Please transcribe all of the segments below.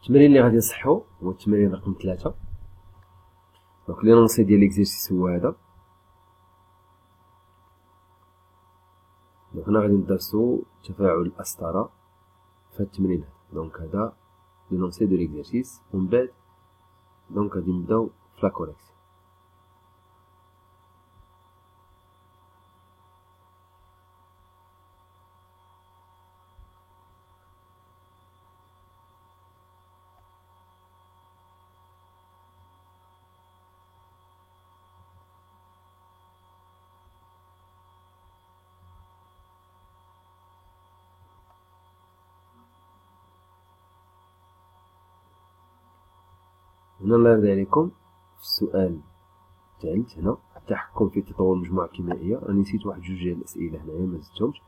التمرين اللي غادي نصحو هو التمرين رقم 3. دونك لينونسي ديال ليكزيرسيس هو هذا. دونك هنا غادي ندرسو تفاعل الأسطرة في هاد التمرين هذا. دونك هذا لينونسي دو ليكزيرسيس، ومن بعد دونك غادي نبداو في لا كوريكسيون. هنا الله يرضي عليكم في السؤال الثالث هنا التحكم في تطور المجموعة الكيميائية. راني نسيت واحد جوج ديال الأسئلة هنايا ما زدتهمش.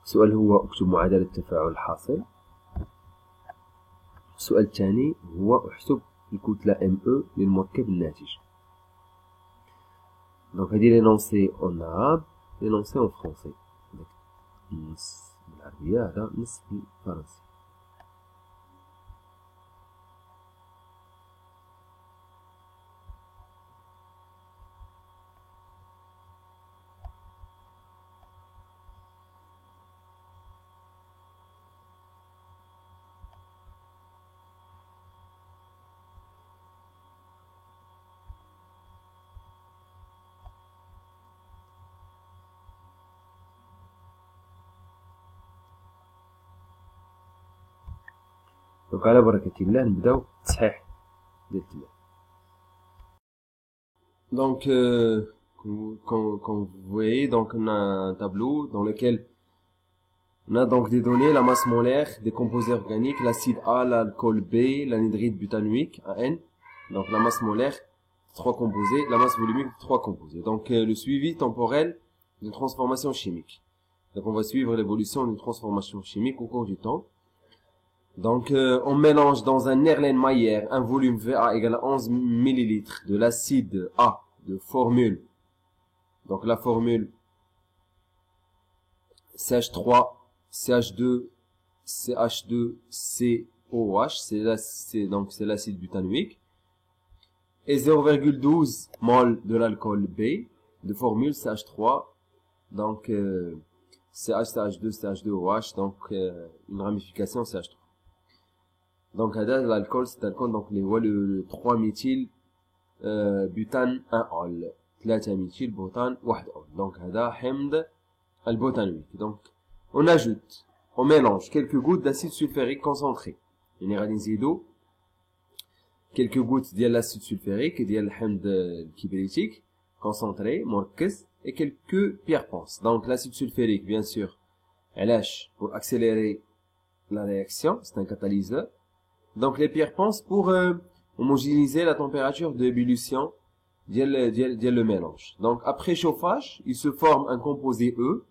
السؤال هو اكتب معادلة التفاعل الحاصل. السؤال الثاني هو احسب الكتلة ME للمركب الناتج. دونك هادي لينونسي اون عرب، لينونسي اون فرونسي. نص بالعربية هذا نص بالفرنسي. دونك على بركة الله نبداو التصحيح ديال التمرين. Donc, comme vous voyez, donc on a un tableau dans lequel on a donc des données, la masse molaire des composés organiques, l'acide A, l'alcool B, l'anhydride butanoïque, AN. Donc la masse molaire, 3 composés, la masse volumique, 3 composés. Donc le suivi temporel d'une transformation chimique. Donc on va suivre l'évolution d'une transformation chimique au cours du temps. Donc on mélange dans un Erlenmeyer un volume VA égale à 11 ml de l'acide A de formule. Donc la formule CH3, CH2, CH2, COH, c'est l'acide butanoïque. Et 0,12 mol de l'alcool B de formule CH3. Donc CH2, CH2OH, donc une ramification CH3. Donc l'alcool c'est l'alcool, donc le 3 méthyl butane 1 ol, 3 méthyl butane 1 ol. Donc هذا حمض البوتانويك. Donc on ajoute, on mélange quelques gouttes d'acide sulfurique concentré. يعني غادي نزيدو quelques gouttes ديال l'acide sulfurique ديال الحمض الكبريتيك concentré مركز et quelques pierres ponces. Donc l'acide sulfurique bien sûr علاش pour accélérer la réaction, c'est un catalyseur. Donc les pierres ponces pour homogénéiser la température d'ébullition le mélange. Donc après chauffage, il se forme un composé E.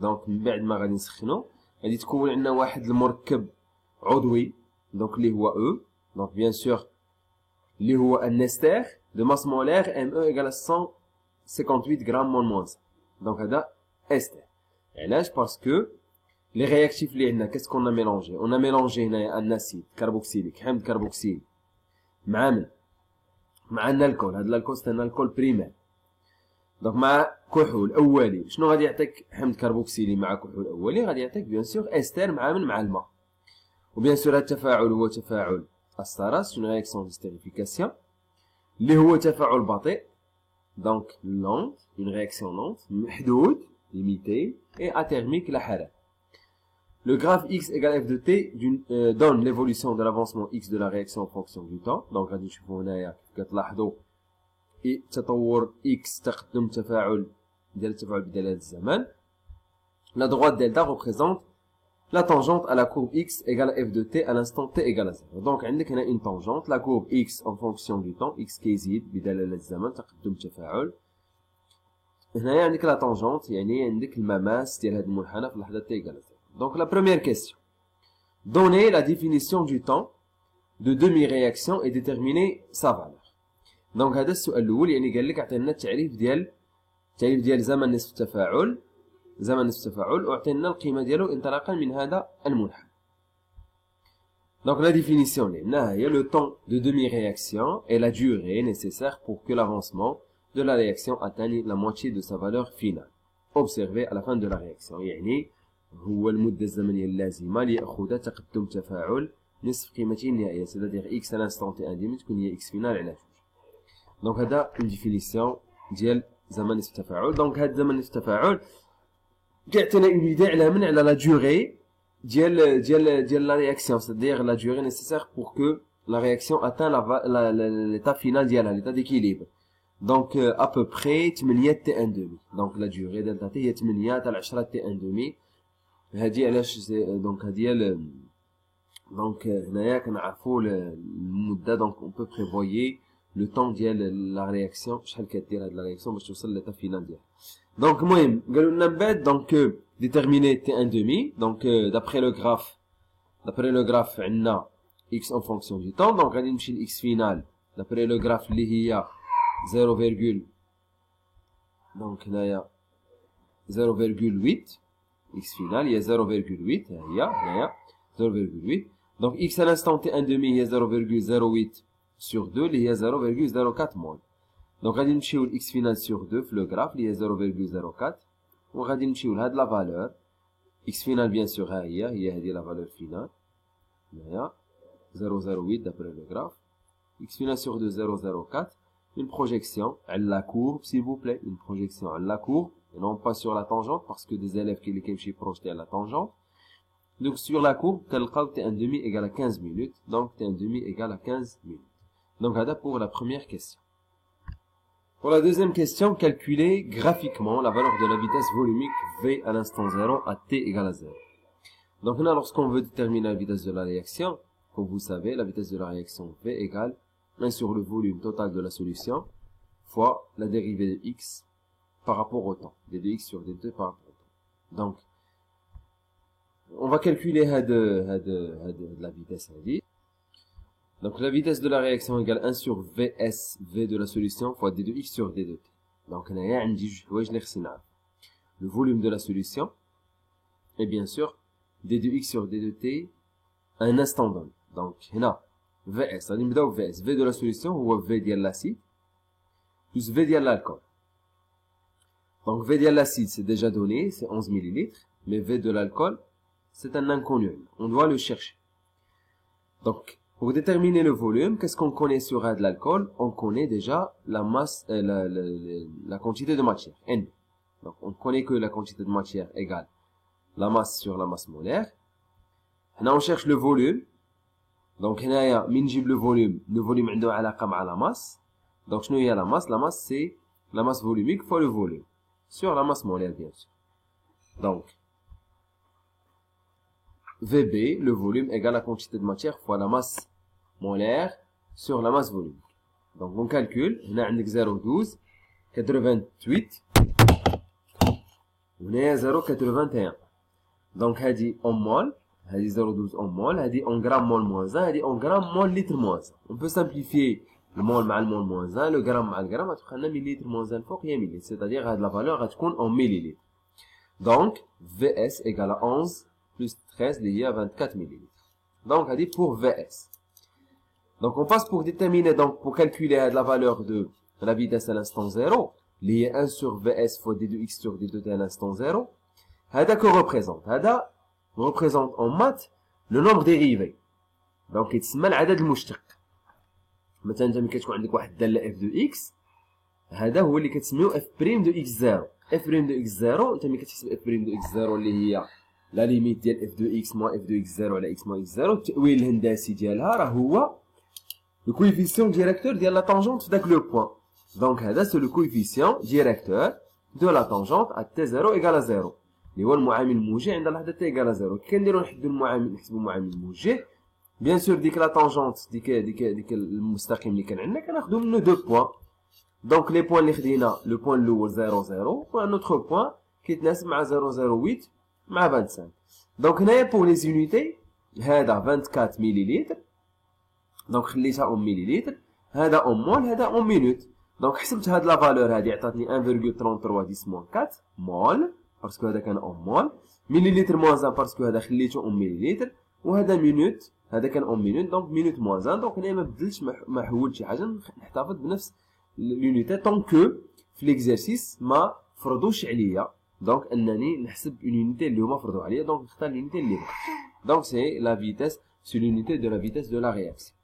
Donc بعد ما غادي نسخنو غادي تكون عندنا واحد المركب عضوي donc اللي هو E. Donc bien sûr اللي هو un ester de masse molaire ME égale à 158 grammes mol moins. Donc هذا ester. علاش parce que les réactifs اللي عندنا qu'est-ce qu'on a mélangé? On a mélangé هنايا un acide carboxylique حمض كربوكسيلي مع من؟ مع الالكول. هذا الالكول c'est un alcool primaire. donc مع كحول اولي. شنو غادي يعطيك حمض كربوكسيلي مع كحول اولي؟ غادي يعطيك بيان سور استر مع من؟ مع الماء. وبيان سور هذا التفاعل هو تفاعل الستاراس une réaction de stérification اللي هو تفاعل بطيء donc lente, une réaction lente, محدود limité et athermique لا حرارة. Le graphe x égale f de t donne l'évolution de l'avancement x de la réaction en fonction du temps. Donc غادي نشوفوا هنايا كتلاحظوا تطور x تقدم تفاعل ديال التفاعل بدلالة الزمان. La droite delta représente la tangente à la courbe x égale à f de t à l'instant t égale à 0. Donc عندك هنا une tangente, la courbe x en fonction du temps, x كيزيد بدلالة الزمن تقدم التفاعل. هنايا عندك la tangente يعني عندك المماس ديال هذا المنحنى في اللحظة t égale à 0. Donc la première question. Donnez la définition du temps de demi-réaction et déterminez sa valeur. Donc هذا السؤال الأول يعني قال لك عطينا التعريف ديال زمن نصف التفاعل، وعطينا القيمة ديالو انطلاقا من هذا المنحنى. Donc la définition là, il y a le temps de demi-réaction et la durée nécessaire pour que l'avancement de la réaction atteigne la moitié de sa valeur finale observée à la fin de la réaction. يعني هو المدة الزمنية اللازمة ليأخذ تقدم تفاعل نصف قيمته النهائية، c'est-à-dire x à l'instant t انديمي تكون هي x فينال على جوج. دونك هذا une définition ديال زمن نصف التفاعل. دونك هذا زمن نصف التفاعل كيعطينا une idée على la durée ديال la réaction, c'est-à-dire la durée nécessaire pour que la réaction atteint l'état final ديالها, l'état d'équilibre. Donc à peu près 8 t1 demi. Donc la durée delta t هي 8 على 10 t1 demi. هذه علاش دونك هذه دونك هنايا كنعرفوا المده. دونك on peut prévoyer le temps ديال la réaction شحال كدير هاد la réaction باش توصل لl'état final ديالها. Donc المهم قالوا لنا من بعد donc déterminer t1 demi. Donc d'après le graphe عندنا x en fonction du temps. Donc غادي نمشي ل x final d'après le graphe اللي هي 0, donc هنايا 0,8 x final هي 0,8 هي 0,8. donc x à l'instant t1 demi هي 0,08 sur 2 اللي هي 0,04 مول. donc غادي نمشيو ل x final sur 2 في لو غراف اللي هي 0,04 وغادي نمشيو لهاد لا فالور x final bien sûr هي هذه لا فالور فينال هنايا 0,08 d'après le graphe. x final sur 2 0,04. une projection à la courbe s'il vous plaît, une projection à la courbe et non pas sur la tangente parce que des élèves qui les projetés à la tangente. donc sur la courbe تلقاو t1 demi égale à 15 minutes. donc t1 demi égale à 15 minutes. donc هذا pour la première question. Pour la deuxième question, calculer graphiquement la valeur de la vitesse volumique v à l'instant 0 à t égale à 0. donc là lorsqu'on veut déterminer la vitesse de la réaction, comme vous savez, la vitesse de la réaction v égale 1 sur le volume total de la solution fois la dérivée de x par rapport au temps. d de x sur d2 par rapport au temps. Donc, on va calculer la vitesse. Donc, la vitesse de la réaction égale 1 sur vs, v de la solution, fois d de x sur d de t. Donc, on a le volume de la solution, et bien sûr, d de x sur d de t à un instant donné. Donc, هنا VS, غادي نبداو VS, V de la solution هو V ديال l'acide plus V ديال l'alcool. Donc V ديال l'acide c'est déjà donné, c'est 11 ml, mais V de l'alcool c'est un inconnu, on doit le chercher. Donc pour déterminer le volume, qu'est-ce qu'on connaît sur de l'alcool? On connaît déjà la masse, la quantité de matière, N. Donc on connaît que la quantité de matière égale la masse sur la masse molaire. Là on cherche le volume. Donc هنايا من نجيب le volume عنده علاقة مع la masse. Donc شنو هي la masse? La masse c'est la masse volumique fois le volume sur la masse molaire bien sûr. Donc VB, le volume égale la quantité de matière fois la masse molaire sur la masse volumique. Donc on calcule, هنا عندك 0,12 88 وهنا 0,81. Donc هذه en mol, هذه 0,12 en mol, هذه en gramme mol moins 1, هذه en gramme mol litre moins 1. On peut simplifier le mol مع le mol moins 1, le gramme مع le gramme غتبقى لنا millilitre moins 1 فوق هي millilitre, c'est-à-dire هاد la valeur غتكون en millilitre. Donc VS égale à 11 plus 13 اللي هي 24 millilitres. Donc هذه pour VS. Donc on passe pour déterminer, donc pour calculer la valeur de la vitesse à l'instant 0, اللي هي 1 sur VS fois d de x sur d de t à l'instant 0. هذا que représente? هذا représente en maths le nombre dérivé. donc يتسمى العدد المشتق. مثلا انت ملي كتكون عندك واحد الداله f de x, هذا هو اللي كتسميو f prime de x0. f prime de x0 انت ملي كتحسب f prime de x0 اللي هي لا ليميت ديال f de x moins f de x0 على x moins x0, التأويل الهندسي ديالها راه هو le coefficient directeur ديال la tangente في داك لو بوين. donc هذا c'est le coefficient directeur de la tangente à t0 égale à 0. اللي هو المعامل الموجه عند لحظه تي ايكال 0. كي كنديرو نحدو المعامل نحسبو المعامل الموجه بيان سور ديك لا طونجونت ديك المستقيم اللي كان عندنا كناخدو منه دو بوين. دونك لي بوين اللي خدينا لو بوين الاول 0 0 و نوتر بوين كيتناسب مع 008 مع 25. دونك هنايا بور لي زونيتي هذا 24 مليلتر, دونك خليتها اون مليلتر, هذا اون مول, هذا اون مينوت. دونك حسبت هاد لا فالور هادي عطاتني 1,33 10 moins 4 مول باسكو هذا كان اون مول, مليلتر موان 1 باسكو هذا خليته اون مليلتر, وهذا مينوت هذا كان اون مينوت دونك مينوت موان 1 دونك انا ما بدلتش ما حولتش شي حاجه نحتفظ بنفس لونيتي طونكو في ليكزارسيس ما فرضوش عليا دونك انني نحسب اون يونيتي اللي هما فرضوا عليا دونك نختار l'unité اللي بغيت دونك سي لا فيتاس سي l'unité de la vitesse de la réaction.